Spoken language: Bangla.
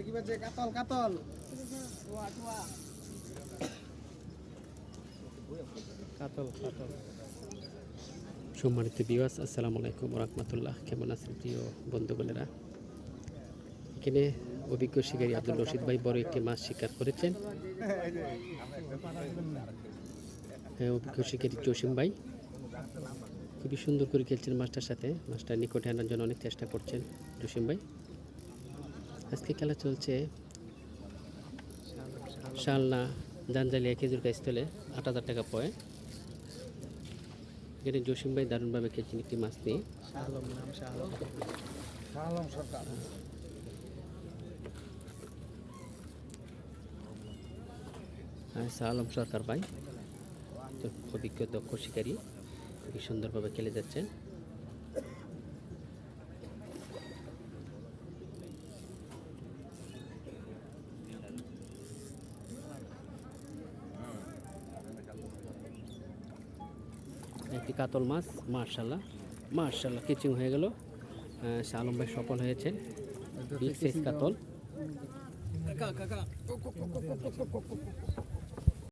কি বাজে কাতল কাতল কাতল কাতল। সম্মানিত ভিউয়ার্স, আসসালামু আলাইকুম ওয়া রাহমাতুল্লাহ। কেমন আছেন প্রিয় বন্ধুগণেরা? এখানে অভিজ্ঞ শিকারী আব্দুল রশিদ ভাই বড় একটি মাছ শিকার করেছেন। হ্যাঁ, অভিজ্ঞ শিকারী জসিম ভাই খুবই সুন্দর করে খেলছেন মাছটার সাথে। মাছটা নিকটে আনার জন্য অনেক চেষ্টা করছেন জসিম ভাই। আজকে খেলা চলছে শালনা জাঞ্জালিয়া খেজুরগাঁ স্থলে ৮,০০০ টাকা পয়েন্ট। এখানে জসিম ভাই দারুণভাবে খেলছেন একটি মাছ নিয়ে। শালম সরকার আলম সরকার ভাই অভিজ্ঞ দক্ষ শিকারী, খুবই সুন্দরভাবে খেলে যাচ্ছেন। একটি কাতল মাছ, মার্শাল্লাহ মার্শাল্লাহ কিচিং হয়ে গেল। আলম ভাই সফল হয়েছেন। বিগ সাইজ কাতল।